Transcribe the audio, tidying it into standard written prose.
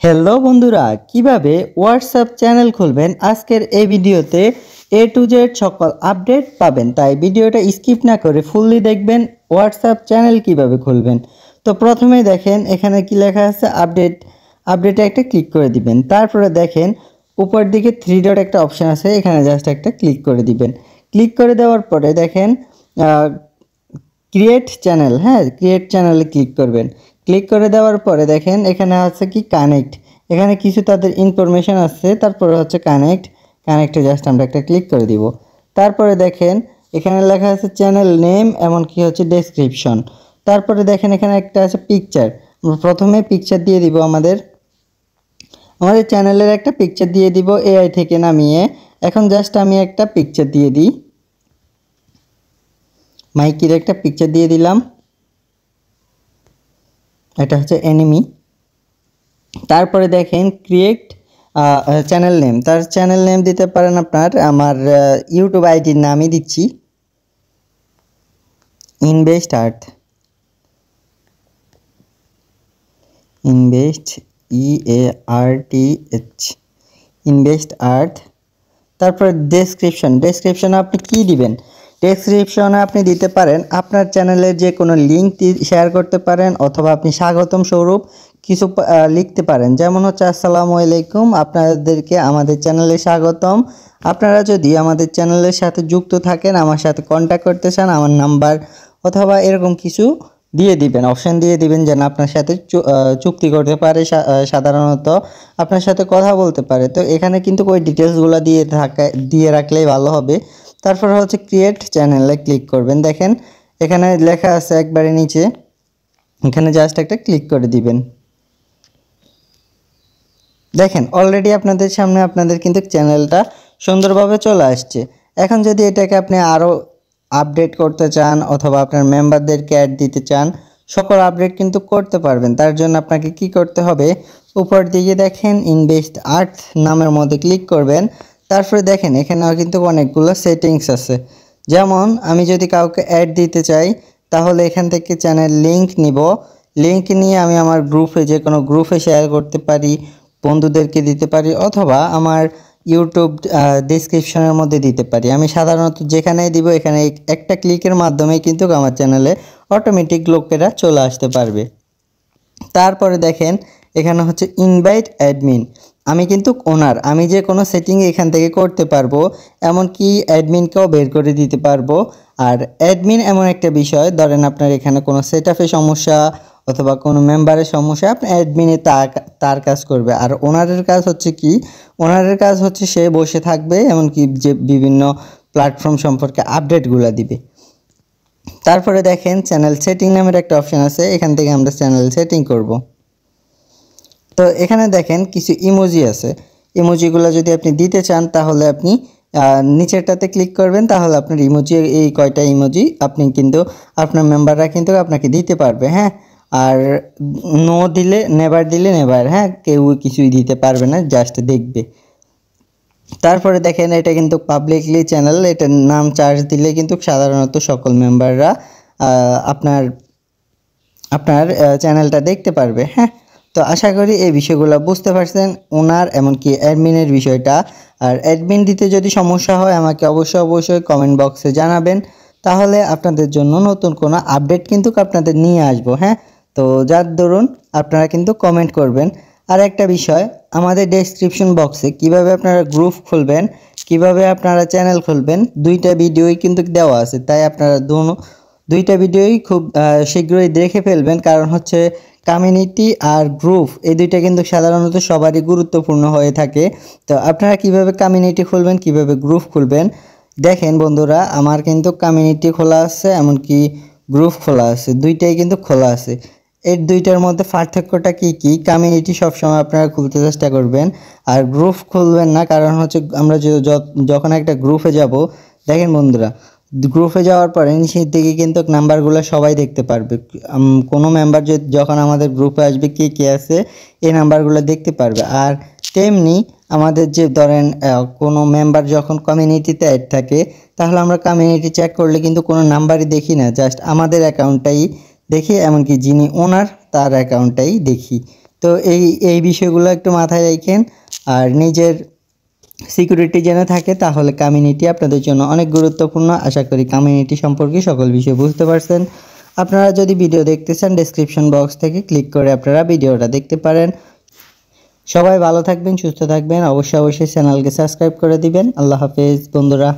Hello বন্ধুরা, কিভাবে WhatsApp channel খুলবেন আজকের এই ভিডিওতে এ টু জেড সকল আপডেট পাবেন। তাই ভিডিওটা স্কিপ না করে ফুললি দেখবেন হোয়াটসঅ্যাপ চ্যানেল কিভাবে খুলবেন। তো প্রথমেই দেখেন এখানে কি লেখা আছে আপডেটে একটা ক্লিক করে দিবেন। তারপরে দেখেন উপর দিকে থ্রি ডট একটা অপশান আছে, এখানে জাস্ট একটা ক্লিক করে দিবেন। ক্লিক করে দেওয়ার পরে দেখেন ক্রিয়েট চ্যানেল, ক্রিয়েট চ্যানেলে ক্লিক করবেন। ক্লিক করে দেওয়ার পরে দেখেন এখানে আছে কি কানেক্ট, এখানে কিছু তাদের ইনফরমেশন আছে, তারপরে হচ্ছে কানেক্টে জাস্ট আমরা একটা ক্লিক করে দিব। তারপরে দেখেন এখানে লেখা আছে চ্যানেল নেম, এমনকি হচ্ছে ডেসক্রিপশন। তারপরে দেখেন এখানে একটা আছে পিকচার, প্রথমে পিকচার দিয়ে দিব আমাদের চ্যানেলের একটা পিকচার দিয়ে দিব এআই থেকে নামিয়ে। এখন জাস্ট আমি একটা পিকচার দিয়ে দিই, মাইকির একটা পিকচার দিয়ে দিলাম, এটা হচ্ছে এনিমি। তারপরে দেখেন ক্রিয়েট চ্যানেল নেম, তার চ্যানেল নেম দিতে পারেন আপনার, আমার ইউটিউব আইডির নামই দিচ্ছি ইনভেস্ট আর্থ, ইনভেস্ট EARTH, ইনভেস্ট আর্থ। তারপরে ডেসক্রিপশনে আপনি কি দিবেন, ডেসক্রিপশনে আপনি দিতে পারেন আপনার চ্যানেলের যে কোনো লিঙ্ক শেয়ার করতে পারেন, অথবা আপনি স্বাগতম স্বরূপ কিছু লিখতে পারেন, যেমন হচ্ছে আসসালামু আলাইকুম, আপনাদেরকে আমাদের চ্যানেলে স্বাগতম। আপনারা যদি আমাদের চ্যানেলের সাথে যুক্ত থাকেন, আমার সাথে কন্ট্যাক্ট করতে চান, আমার নাম্বার অথবা এরকম কিছু দিয়ে দিবেন, অপশান দিয়ে দিবেন যেন আপনার সাথে চুক্তি করতে পারে, সাধারণত আপনার সাথে কথা বলতে পারে। তো এখানে কিন্তু ওই ডিটেলসগুলো দিয়ে রাখলেই ভালো হবে। তারপর হচ্ছে ক্রিয়েট চ্যানেলে ক্লিক করবেন। দেখেন এখানে লেখা আছে একবারে নিচে, এখানে জাস্ট একটা ক্লিক করে দিবেন। দেখেন অলরেডি আপনাদের সামনে আপনাদের কিন্তু চ্যানেলটা সুন্দরভাবে চলে আসছে। এখন যদি এটাকে আপনি আরও আপডেট করতে চান, অথবা আপনার মেম্বারদেরকে অ্যাড দিতে চান, সকল আপডেট কিন্তু করতে পারবেন। তার জন্য আপনাকে কি করতে হবে, উপর দিকে দেখেন ইনভেস্ট আর্থ নামের মধ্যে ক্লিক করবেন। তারপরে দেখেন এখানেও কিন্তু অনেকগুলো সেটিংস আছে, যেমন আমি যদি কাউকে অ্যাড দিতে চাই, তাহলে এখান থেকে চ্যানেল লিঙ্ক নিব, লিঙ্ক নিয়ে আমি আমার গ্রুপে, যে কোনো গ্রুপে শেয়ার করতে পারি, বন্ধুদেরকে দিতে পারি, অথবা আমার ইউটিউব ডেসক্রিপশনের মধ্যে দিতে পারি। আমি সাধারণত যেখানেই দিব, এখানে একটা ক্লিকের মাধ্যমে কিন্তু আমার চ্যানেলে অটোমেটিক লোকেরা চলে আসতে পারবে। তারপরে দেখেন এখানে হচ্ছে ইনভাইট অ্যাডমিন, আমি কিন্তু ওনার, আমি যে কোনো সেটিং এখান থেকে করতে পারবো, এমনকি অ্যাডমিনকেও বের করে দিতে পারবো। আর অ্যাডমিন এমন একটা বিষয়, ধরেন আপনার এখানে কোনো সেটআপে সমস্যা অথবা কোনো মেম্বারের সমস্যা, আপনি অ্যাডমিনে তার কাজ করবে। আর ওনারের কাজ হচ্ছে কি, ওনারের কাজ হচ্ছে সে বসে থাকবে, এমনকি যে বিভিন্ন প্ল্যাটফর্ম সম্পর্কে আপডেটগুলো দিবে। তারপরে দেখেন চ্যানেল সেটিং নামের একটা অপশান আছে, এখান থেকে আমরা চ্যানেল সেটিং করব। তো এখানে দেখেন কিছু ইমোজি আছে, ইমোজিগুলো যদি আপনি দিতে চান, তাহলে আপনি নিচেরটাতে ক্লিক করবেন, তাহলে আপনার ইমোজি, এই কয়টা ইমোজি আপনি কিন্তু আপনার মেম্বাররা কিন্তু আপনাকে দিতে পারবে। আর নো দিলে, নেভার দিলে নেভার, কেউ কিছুই দিতে পারবে না, জাস্ট দেখবে। তারপরে দেখেন এটা কিন্তু পাবলিকলি চ্যানেল, এটার নাম চার্জ দিলে কিন্তু সাধারণত সকল মেম্বাররা আপনার চ্যানেলটা দেখতে পারবে। তো আশা করি এই বিষয়গুলো বুঝতে পারছেন, ওনার এমনকি অ্যাডমিনের বিষয়টা। আর অ্যাডমিন দিতে যদি সমস্যা হয়, আমাকে অবশ্যই কমেন্ট বক্সে জানাবেন, তাহলে আপনাদের জন্য নতুন কোনো আপডেট কিন্তু আপনাদের নিয়ে আসবো। তো যার দরুন আপনারা কিন্তু কমেন্ট করবেন। আর একটা বিষয়, আমাদের ডেসক্রিপশন বক্সে কিভাবে আপনারা গ্রুপ খুলবেন, কিভাবে আপনারা চ্যানেল খুলবেন, দুইটা ভিডিওই কিন্তু দেওয়া আছে। তাই আপনারা দুইটা ভিডিওই খুব শীঘ্রই দেখে ফেলবেন, কারণ হচ্ছে কমিউনিটি আর গ্রুপ, এই দুইটা কিন্তু সাধারণত সবারই গুরুত্বপূর্ণ হয়ে থাকে। তো আপনারা কিভাবে কমিউনিটি খুলবেন, কিভাবে গ্রুপ খুলবেন, দেখেন বন্ধুরা, আমার কিন্তু কমিউনিটি খোলা আছে, এমনকি গ্রুপ খোলা আছে, দুইটাই কিন্তু খোলা আছে। এর দুইটার মধ্যে পার্থক্যটা কি, কমিউনিটি সবসময় আপনারা খুলতে চেষ্টা করবেন, আর গ্রুপ খুলবেন না। কারণ হচ্ছে আমরা যখন একটা গ্রুপে যাব, দেখেন বন্ধুরা, গ্রুপে যাওয়ার পরে নিচের দিকে কিন্তু নাম্বারগুলো সবাই দেখতে পারবে, কোনো মেম্বার যখন আমাদের গ্রুপে আসবে কে আছে, এই নাম্বারগুলো দেখতে পারবে। আর তেমনি আমাদের যে ধরেন কোনো মেম্বার যখন কমিউনিটিতে অ্যাড থাকে, তাহলে আমরা কমিউনিটি চেক করলে কিন্তু কোনো নাম্বারই দেখি না, জাস্ট আমাদের অ্যাকাউন্টটাই দেখি, এমনকি যিনি ওনার তার অ্যাকাউন্টটাই দেখি। তো এই বিষয়গুলো একটু মাথায় রাখেন আর নিজের সিকিউরিটি জেনে থাকে তাহলে কমিউনিটি আপনাদের জন্য অনেক গুরুত্বপূর্ণ। আশা করি কমিউনিটি সম্পর্কে সকল বিষয় বুঝতে পারছেন। আপনারা যদি ভিডিও দেখতে চান ডেসক্রিপশন বক্স থেকে ক্লিক করে আপনারা ভিডিওটা দেখতে পারেন। সবাই ভালো থাকবেন, সুস্থ থাকবেন, অবশ্যই চ্যানেলকে সাবস্ক্রাইব করে দিবেন। আল্লাহ হাফেজ বন্ধুরা।